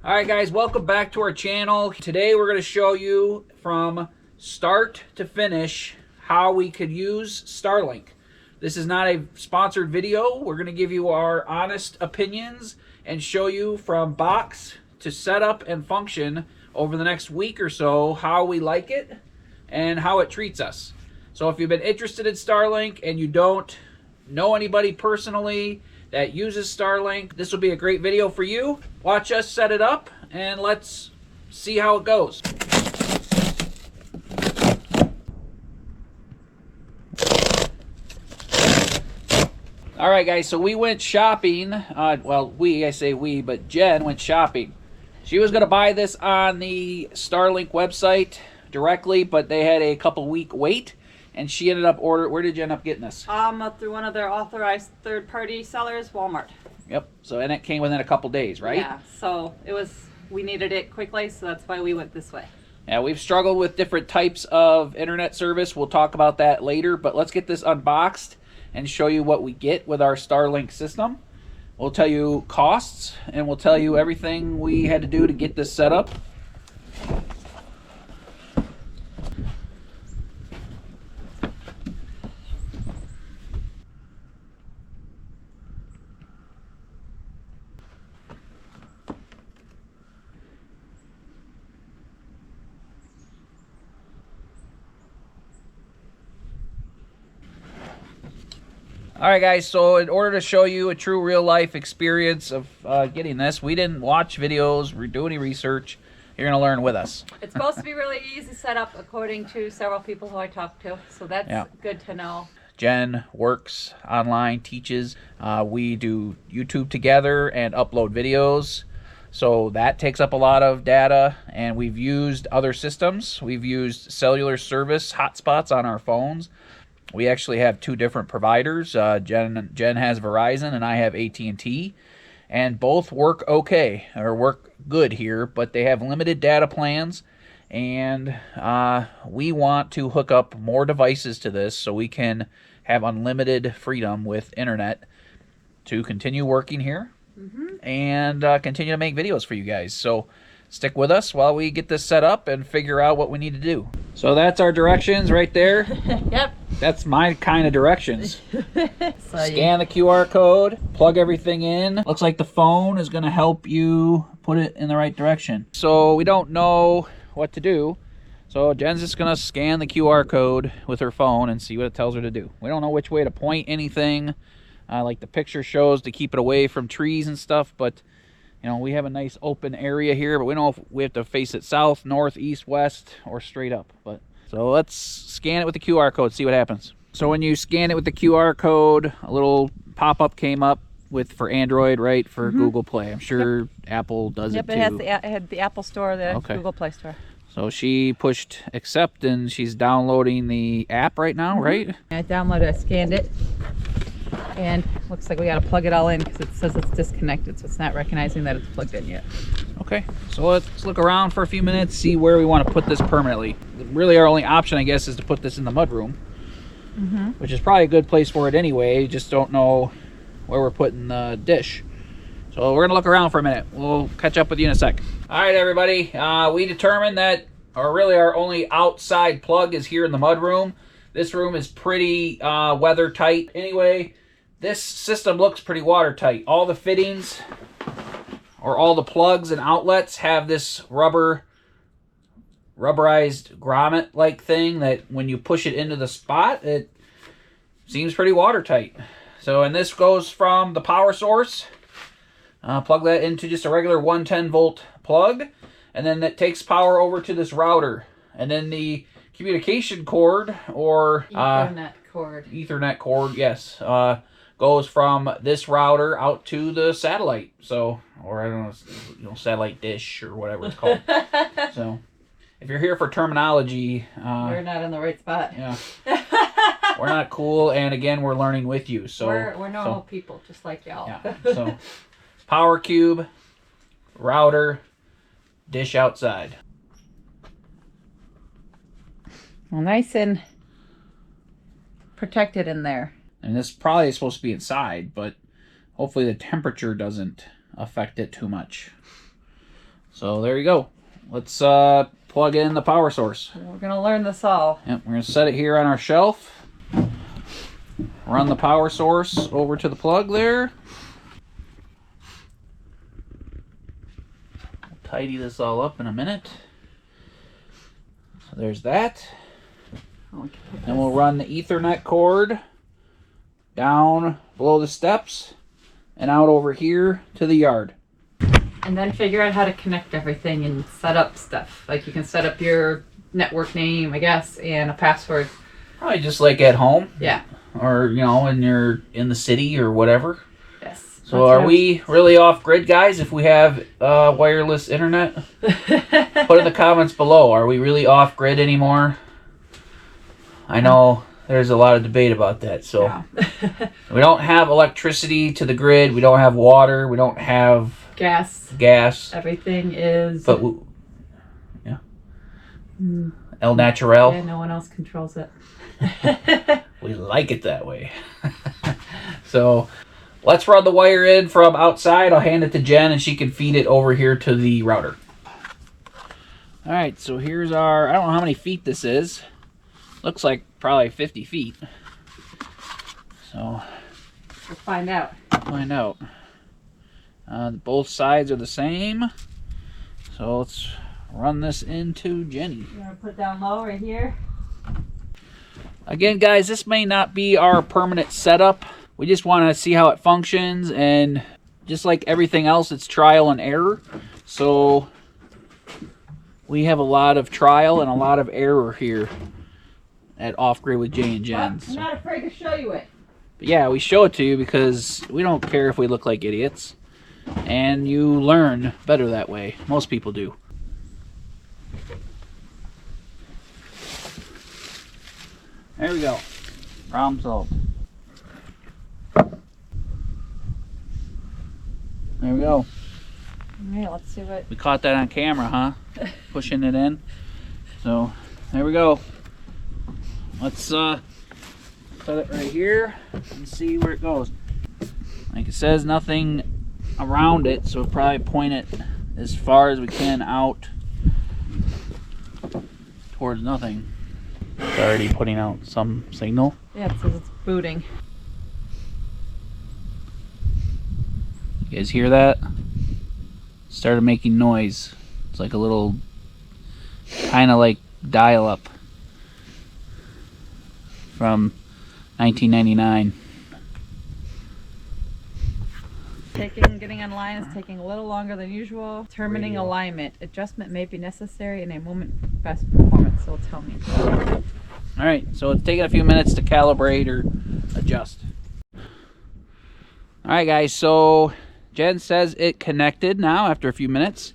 All right, guys, welcome back to our channel. Today we're going to show you from start to finish how we could use Starlink. This is not a sponsored video. We're going to give you our honest opinions and show you from box to setup and function over the next week or so how we like it and how it treats us. So if you've been interested in Starlink and you don't know anybody personally that uses Starlink, this will be a great video for you. Watch us set it up and let's see how it goes. All right, guys, so we went shopping. Well, I say we, but Jen went shopping. She was going to buy this on the Starlink website directly, but they had a couple week wait. And she ended up ordering. Where did you end up getting this? Through one of their authorized third-party sellers, Walmart. Yep. So, and it came within a couple days, right? Yeah. So we needed it quickly, so that's why we went this way. Yeah, we've struggled with different types of internet service. We'll talk about that later, but let's get this unboxed and show you what we get with our Starlink system. We'll tell you costs, and we'll tell you everything we had to do to get this set up. All right, guys, so in order to show you a true real-life experience of getting this, we didn't watch videos, do any research. You're going to learn with us. It's supposed to be really easy setup, according to several people who I talked to, so that's good to know. Jen works online, teaches. We do YouTube together and upload videos. So that takes up a lot of data, and we've used other systems. We've used cellular service hotspots on our phones. We actually have two different providers. Jen has Verizon and I have AT&T, and both work okay, or work good here, but they have limited data plans, and we want to hook up more devices to this so we can have unlimited freedom with internet to continue working here and continue to make videos for you guys. So stick with us while we get this set up and figure out what we need to do. So that's our directions right there. Yep. That's my kind of directions. Scan the QR code, plug everything in. Looks like the phone is going to help you put it in the right direction. So we don't know what to do. So Jen's just going to scan the QR code with her phone and see what it tells her to do. We don't know which way to point anything, like the picture shows, to keep it away from trees and stuff, but you know, we have a nice open area here, but we don't know if we have to face it south, north, east, west, or straight up. But so let's scan it with the QR code, see what happens. So when you scan it with the QR code, a little pop-up came up for Android, right? For Google Play. I'm sure Apple does it too. Yep, it had the Apple Store, the Google Play Store. So she pushed accept and she's downloading the app right now, right? I downloaded it, I scanned it. And looks like we got to plug it all in because it says it's disconnected, so it's not recognizing that it's plugged in yet. Okay, so let's look around for a few minutes, see where we want to put this permanently. Really, our only option, I guess, is to put this in the mudroom, which is probably a good place for it anyway. Just don't know where we're putting the dish. So we're going to look around for a minute. We'll catch up with you in a sec. All right, everybody. We determined that, or really our only outside plug is here in the mudroom. This room is pretty weather tight. Anyway, this system looks pretty watertight. All the fittings, or all the plugs and outlets, have this rubberized grommet-like thing that when you push it into the spot, it seems pretty watertight. So, and this goes from the power source. Plug that into just a regular 110-volt plug, and then that takes power over to this router. And then the communication cord, or Ethernet cord, yes, goes from this router out to the satellite. So, or I don't know, satellite dish or whatever it's called. So, if you're here for terminology, we're not in the right spot. Yeah, we're not cool, and again, we're learning with you. So we're normal people, just like y'all. Yeah. So, power cube, router, dish outside. Well, nice and protected in there. And this probably is supposed to be inside, but hopefully the temperature doesn't affect it too much. So there you go. Let's plug in the power source. We're gonna learn this all. Yep, we're gonna set it here on our shelf. Run the power source over to the plug there. We'll tidy this all up in a minute. So there's that. Then we'll run the Ethernet cord down below the steps and out over here to the yard. And then figure out how to connect everything and set up stuff. Like you can set up your network name, I guess, and a password. Probably just like at home. Yeah. Or, you know, when you're in the city or whatever. Yes. So are we really off grid, guys, if we have wireless internet? Put in the comments below. Are we really off grid anymore? I know there's a lot of debate about that. So Yeah. we don't have electricity to the grid. We don't have water. We don't have gas. Everything is. But yeah. El Natural. Yeah, no one else controls it. We like it that way. So let's run the wire in from outside. I'll hand it to Jen and she can feed it over here to the router. All right, so here's our, I don't know how many feet this is. Looks like probably 50 feet. So We'll find out. Both sides are the same. So let's run this into Jenny. You want to put it down low right here? Again, guys, this may not be our permanent setup. We just want to see how it functions, and just like everything else, it's trial and error. So we have a lot of trial and a lot of error here at Off Grid with Jay and Jen. I'm not afraid to show you it. But yeah, we show it to you because we don't care if we look like idiots. And you learn better that way. Most people do. There we go. Problem solved. There we go. All right, let's see what. We caught that on camera, huh? Pushing it in. So, there we go. Let's set it right here and see where it goes. Like it says, nothing around it, so we'll probably point it as far as we can out towards nothing. It's already putting out some signal. Yeah, it says it's booting. You guys hear that? Started making noise. It's like a little, kind of like dial-up from 1999. Getting online is taking a little longer than usual. Determining alignment. Adjustment may be necessary in a moment best performance, so tell me. All right, so it's taking a few minutes to calibrate or adjust. All right, guys, so Jen says it connected now after a few minutes.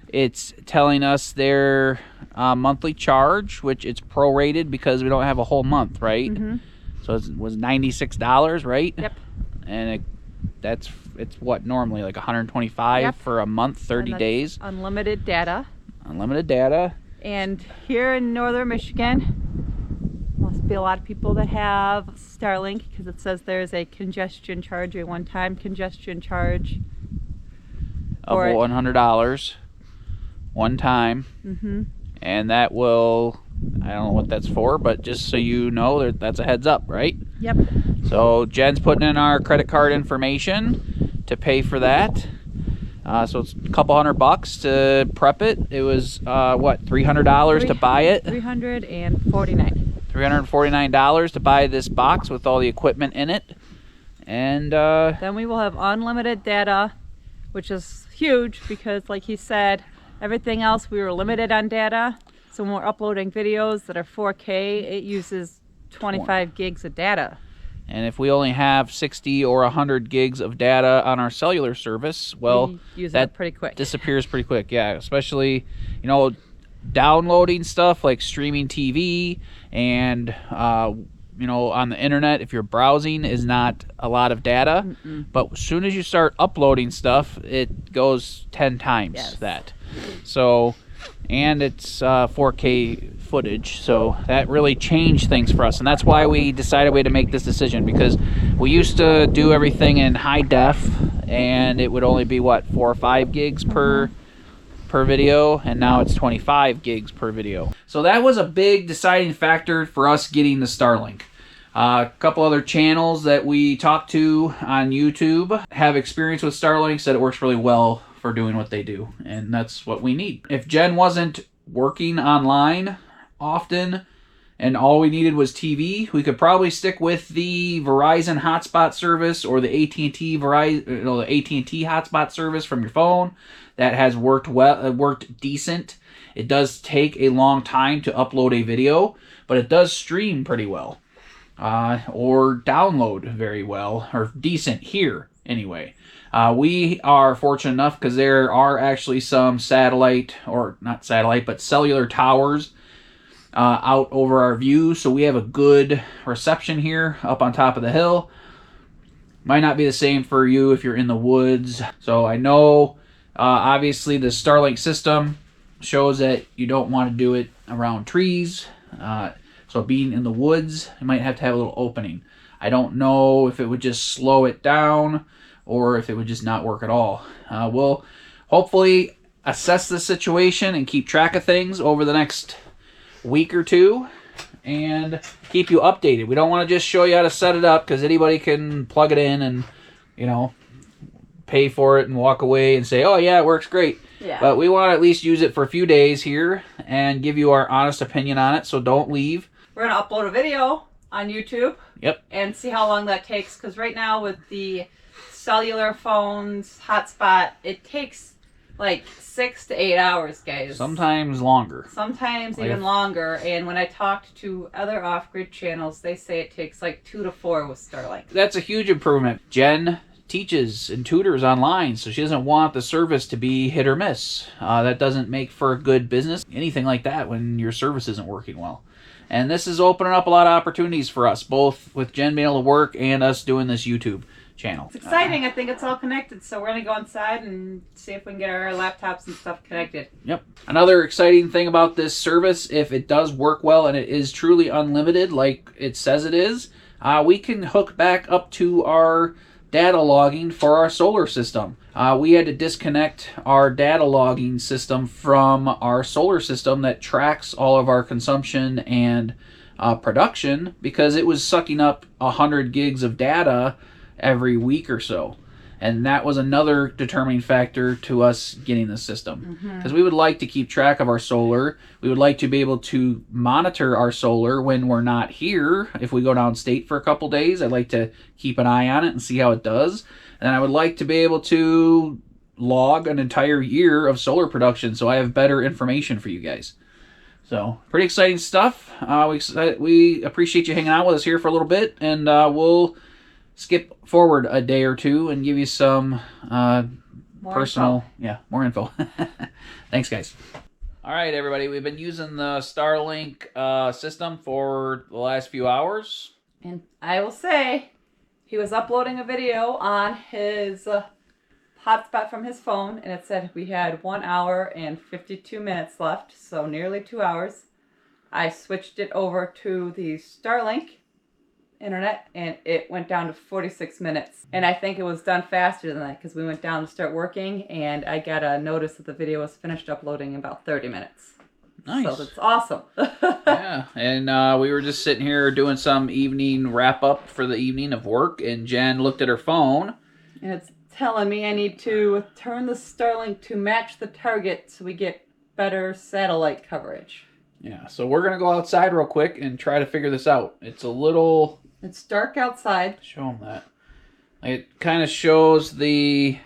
It's telling us their monthly charge, which it's prorated because we don't have a whole month, right? Mm-hmm. So it was $96, right? Yep. And it's what, normally like $125 Yep. for a month, 30 days. Unlimited data. Unlimited data. And here in northern Michigan, must be a lot of people that have Starlink because it says there's a congestion charge, a one-time congestion charge. Of $100 one time. Mm-hmm. And that will, I don't know what that's for, but just so you know, that's a heads up, right? Yep. So Jen's putting in our credit card information to pay for that. So it's a couple $100 to prep it. It was what, $300 to buy it? $349. $349 to buy this box with all the equipment in it. And then we will have unlimited data, which is huge because, like he said, everything else we were limited on data. So when we're uploading videos that are 4K, it uses 25 gigs of data. And if we only have 60 or 100 gigs of data on our cellular service, well, we use that it pretty quick. Disappears pretty quick. Yeah, especially, you know, downloading stuff like streaming TV and, you know, on the internet, if you're browsing, is not a lot of data. Mm-mm. But as soon as you start uploading stuff, it goes 10 times that. So, and it's 4K footage, so that really changed things for us, and that's why we decided we had to make this decision, because we used to do everything in high def, and it would only be what, 4 or 5 gigs per per video, and now it's 25 gigs per video. So that was a big deciding factor for us getting the Starlink. A couple other channels that we talked to on YouTube have experience with Starlink, said it works really well for doing what they do, and that's what we need. If Jen wasn't working online often and all we needed was TV, we could probably stick with the Verizon hotspot service or the AT&T the AT&T hotspot service from your phone. That has worked well, worked decent. It does take a long time to upload a video, but it does stream pretty well. Or download very well, or decent here anyway. We are fortunate enough because there are actually some satellite, or not satellite, but cellular towers out over our view, so we have a good reception here up on top of the hill. Might not be the same for you if you're in the woods. So I know obviously the Starlink system shows that you don't want to do it around trees. So being in the woods, you might have to have a little opening. I don't know if it would just slow it down or if it would just not work at all. We'll hopefully assess the situation and keep track of things over the next week or two and keep you updated. We don't want to just show you how to set it up because anybody can plug it in and, you know, pay for it and walk away and say, oh yeah, it works great. Yeah. But we want to at least use it for a few days here and give you our honest opinion on it, so don't leave. We're going to upload a video on YouTube. Yep. And see how long that takes, because right now with the cellular phones hotspot, it takes like 6 to 8 hours, guys. Sometimes longer. Sometimes even longer. And when I talked to other off-grid channels, they say it takes like 2 to 4 with Starlink. That's a huge improvement. Jen teaches and tutors online, so she doesn't want the service to be hit or miss. That doesn't make for a good business, anything like that, when your service isn't working well. And this is opening up a lot of opportunities for us, both with Jen being able to work and us doing this YouTube channel. It's exciting. I think it's all connected, so we're going to go inside and see if we can get our laptops and stuff connected. Yep. Another exciting thing about this service, if it does work well and it is truly unlimited like it says it is, we can hook back up to our data logging for our solar system. We had to disconnect our data logging system from our solar system that tracks all of our consumption and production because it was sucking up 100 gigs of data every week or so. And that was another determining factor to us getting the system. Because we would like to keep track of our solar. We would like to be able to monitor our solar when we're not here. If we go downstate for a couple days, I'd like to keep an eye on it and see how it does. And I would like to be able to log an entire year of solar production so I have better information for you guys. So, pretty exciting stuff. We appreciate you hanging out with us here for a little bit, and we'll skip forward a day or two and give you some more info. Thanks, guys. All right, everybody. We've been using the Starlink system for the last few hours. And I will say, he was uploading a video on his hotspot from his phone, and it said we had 1 hour and 52 minutes left, so nearly 2 hours. I switched it over to the Starlink internet, and it went down to 46 minutes. And I think it was done faster than that because we went down to start working, and I got a notice that the video was finished uploading in about 30 minutes. Nice. So that's awesome. Yeah, and we were just sitting here doing some evening wrap-up for the evening of work, and Jen looked at her phone. And it's telling me I need to turn the Starlink to match the target so we get better satellite coverage. Yeah, so we're going to go outside real quick and try to figure this out. It's a little... It's dark outside. Show them that. It kind of shows the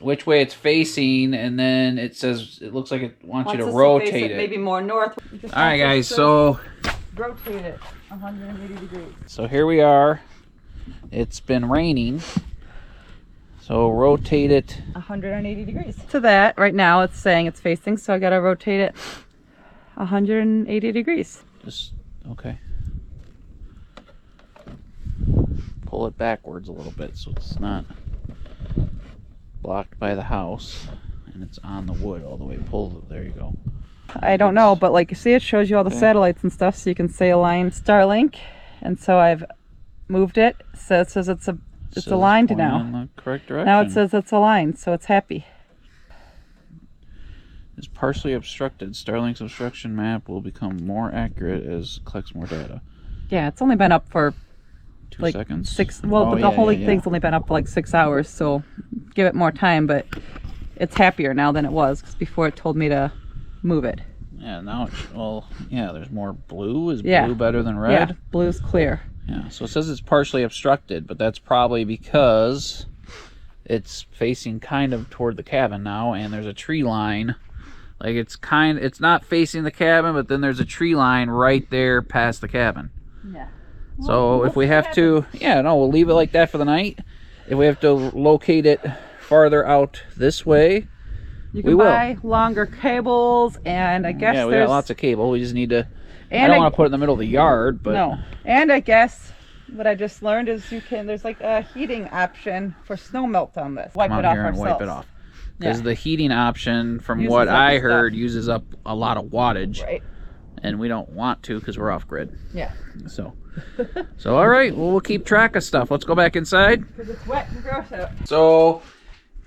which way it's facing, and then it says it looks like it wants you to rotate it. Maybe more north. All right, guys. So rotate it 180 degrees. So here we are. It's been raining. So rotate it 180 degrees. To that, right now it's saying it's facing, so I gotta rotate it 180 degrees. Just okay. Pull it backwards a little bit so it's not blocked by the house and it's on the wood all the way. Pull it. There you go. I don't know, but like you see, it shows you all the satellites and stuff, so you can say align Starlink, and so I've moved it. So it says it's aligned now. In the correct direction. Now it says it's aligned, so it's happy. is partially obstructed. Starlink's obstruction map will become more accurate as it collects more data. Yeah, it's only been up for 2 like seconds. 6. Well, Oh, but yeah, the whole yeah. thing's only been up for like 6 hours, so give it more time. But it's happier now than it was, because before it told me to move it. Yeah, now yeah, there's more blue. Is Yeah. blue better than red? Yeah, blue's clear. Yeah, so it says it's partially obstructed, but that's probably because it's facing kind of toward the cabin now, and there's a tree line. Like it's not facing the cabin, but then there's a tree line right there past the cabin. Yeah. So if we have to, we'll leave it like that for the night. If we have to locate it farther out this way, You can buy longer cables, and I guess we got lots of cable. We just need to. And I don't want to put it in the middle of the yard, but no. And I guess what I just learned is there's like a heating option for snow melt on this. Wipe it off ourselves. Wipe it off. Because Yeah. the heating option, from Uses what up I stuff. heard, uses up a lot of wattage, Right. and we don't want to because we're off grid. Yeah. So all right. Well, we'll keep track of stuff. Let's go back inside. Because it's wet and gross out. So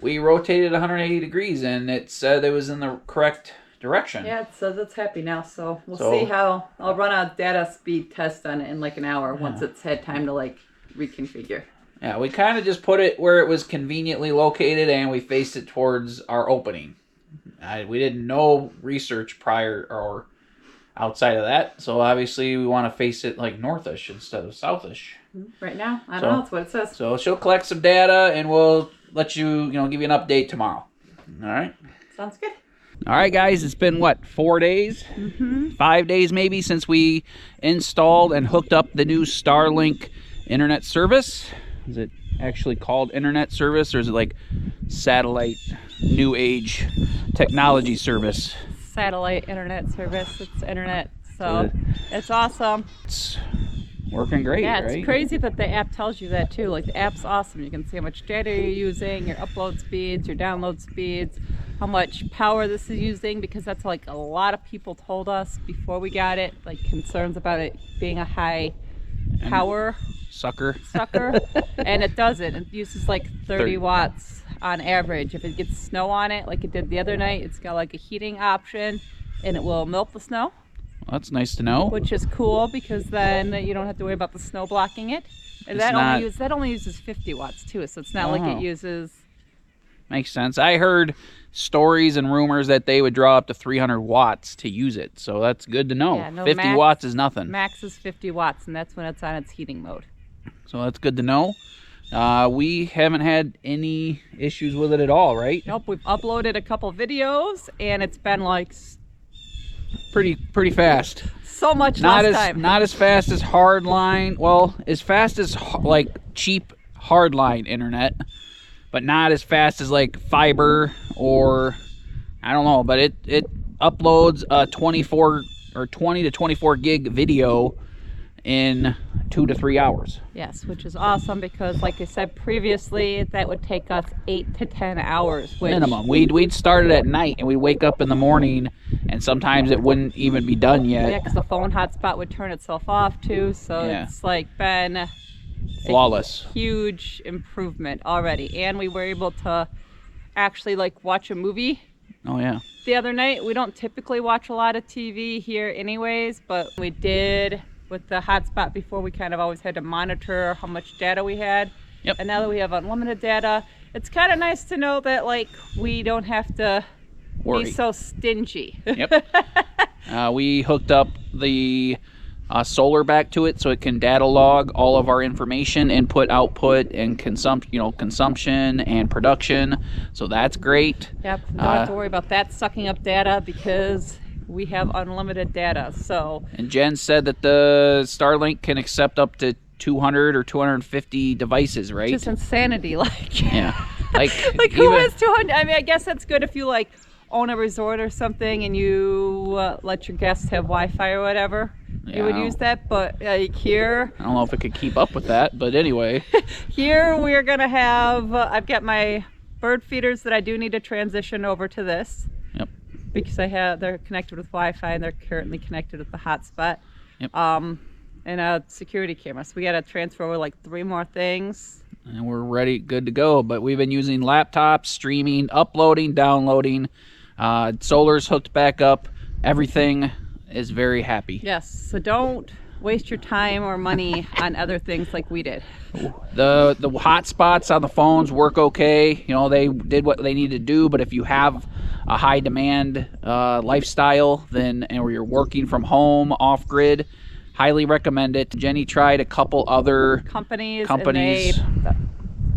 we rotated 180 degrees, and it said it was in the correct direction. Yeah, it says it's happy now, so we'll So- see how. I'll run a data speed test on it in like an hour once it's had time to like reconfigure. Yeah, we kind of just put it where it was conveniently located, and we faced it towards our opening. We didn't know research prior or outside of that, so obviously we want to face it like northish instead of southish. Right now, I don't know. That's what it says. So she'll collect some data, and we'll let you, give you an update tomorrow. All right. Sounds good. All right, guys. It's been 4 days, 5 days maybe, since we installed and hooked up the new Starlink internet service. Is it actually called internet service, or is it like satellite new age technology service? Satellite internet service. It's internet, so it's awesome. It's working great, Yeah, right? it's crazy that the app tells you that too. Like the app's awesome. You can see how much data you're using, your upload speeds, your download speeds, how much power this is using, because that's like a lot of people told us before we got it, like concerns about it being a high power Sucker. and it doesn't. It uses like 30 watts on average. If it gets snow on it, like it did the other night, it's got like a heating option, and it will melt the snow. Well, that's nice to know. Which is cool, because then you don't have to worry about the snow blocking it. And that only uses 50 watts too, so it's not like it uses. Makes sense. I heard stories and rumors that they would draw up to 300 watts to use it, so that's good to know. Yeah, no, 50 watts is nothing. Max is 50 watts, and that's when it's on its heating mode. So that's good to know. We haven't had any issues with it at all, right? Nope, we've uploaded a couple videos, and it's been like Pretty fast. so much less time. Not as fast as hardline. Well, as fast as like cheap hardline internet, but not as fast as like fiber or I don't know. But it uploads a 24 or 20 to 24 gig video in 2 to 3 hours. Yes, which is awesome, because like I said previously, that would take us 8 to 10 hours. Which, minimum. We'd start it at night, and we'd wake up in the morning, and sometimes it wouldn't even be done yet. Yeah, because the phone hotspot would turn itself off too. So it's like been flawless. A huge improvement already. And we were able to actually like watch a movie. Oh yeah. The other night. We don't typically watch a lot of TV here anyways, but we did with the hotspot before. We kind of always had to monitor how much data we had. Yep. And now that we have unlimited data, it's kind of nice to know that like we don't have to Worry. be so stingy. Yep. We hooked up the solar back to it, so it can data log all of our information, input, output, and consumption and production. So that's great. Yep. Don't have to worry about that sucking up data, because we have unlimited data. So. And Jen said that the Starlink can accept up to 200 or 250 devices, right? Just insanity, like. Yeah. Like who has 200? I mean, I guess that's good if you like own a resort or something and you let your guests have Wi-Fi or whatever. Yeah, you would use that, but like here. I don't know if it could keep up with that, but anyway. Here we're gonna have. I've got my bird feeders that I do need to transition over to this. Yep. Because they're connected with Wi-Fi and they're currently connected with the hotspot. Yep. And a security camera. So we got to transfer over like 3 more things. And we're ready, good to go. But we've been using laptops, streaming, uploading, downloading Solar's hooked back up. Everything is very happy. Yes, so don't waste your time or money on other things like we did. The hotspots on the phones work okay. You know, they did what they needed to do, but if you have a high demand lifestyle, then or you're working from home off grid, highly recommend it. Jenny tried a couple other companies.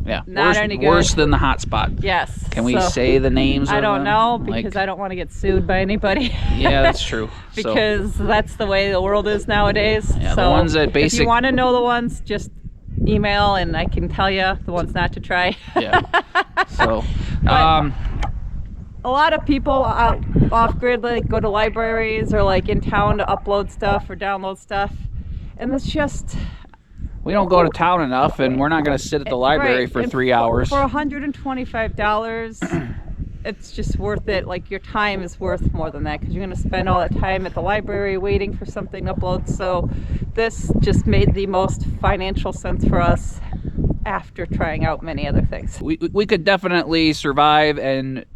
Yeah, not any good. Worse than the hotspot. Yes. Can we say the names? I of don't them? know, because I don't want to get sued by anybody. Yeah, that's true. Because that's the way the world is nowadays. Yeah, so the ones that if you want to know the ones, just email and I can tell you the ones not to try. Yeah. So, a lot of people off grid like go to libraries or like in town to upload stuff or download stuff, and it's just. We don't go to town enough, and we're not going to sit at the library for 3 hours. For $125, it's just worth it. Like, your time is worth more than that because you're going to spend all that time at the library waiting for something to upload. So this just made the most financial sense for us after trying out many other things. We could definitely survive and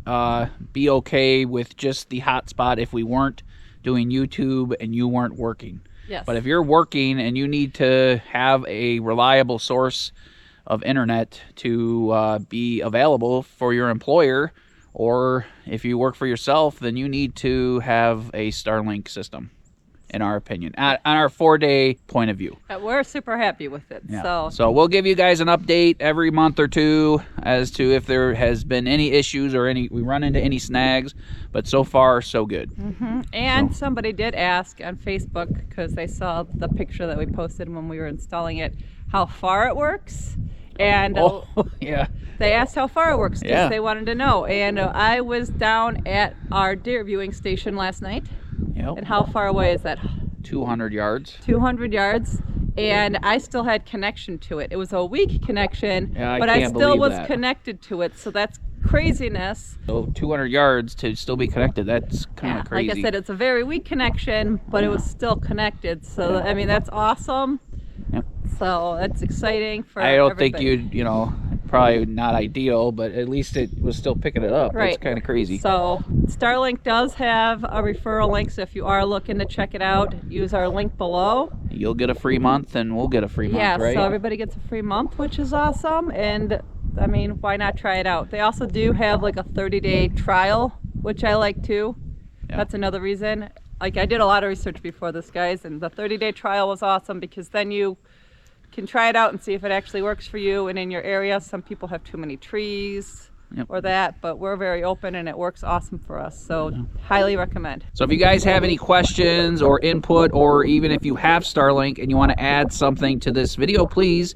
be okay with just the hotspot if we weren't doing YouTube and you weren't working. Yes. But if you're working and you need to have a reliable source of internet to be available for your employer, or if you work for yourself, then you need to have a Starlink system, in our opinion, on our 4-day point of view. We're super happy with it. Yeah. So we'll give you guys an update every month or two as to if there has been any issues or we run into any snags, but so far so good. Mm-hmm. And somebody did ask on Facebook, because they saw the picture that we posted when we were installing it, how far it works. And yeah, they asked how far it works because they wanted to know. And I was down at our deer viewing station last night. Yep. And how far away is that? 200 yards. 200 yards. And I still had connection to it. It was a weak connection, but I still was connected to it. So that's craziness. So 200 yards to still be connected, that's kind of crazy. Like I said, it's a very weak connection, but it was still connected. So, I mean, that's awesome. Yep. So that's exciting for I don't everybody. think you know, probably not ideal, but at least it was still picking it up. Right. That's kind of crazy. So Starlink does have a referral link, so if you are looking to check it out, use our link below. You'll get a free month and we'll get a free month, right? Yeah, so everybody gets a free month, which is awesome. And I mean, why not try it out? They also do have like a 30-day trial, which I like too. Yeah. That's another reason. Like, I did a lot of research before this, guys, and the 30-day trial was awesome because then you can try it out and see if it actually works for you. And in your area, some people have too many trees or that, but we're very open and it works awesome for us. So highly recommend. So if you guys have any questions or input, or even if you have Starlink and you want to add something to this video, please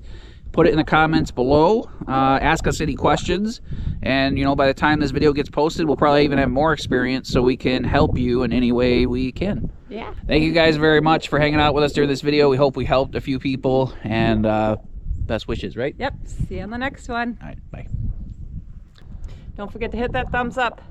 put it in the comments below. Ask us any questions, and you know, by the time this video gets posted, we'll probably even have more experience so we can help you in any way we can. Yeah. Thank you guys very much for hanging out with us during this video. We hope we helped a few people, and best wishes, right? Yep. See you on the next one. All right, bye. Don't forget to hit that thumbs up.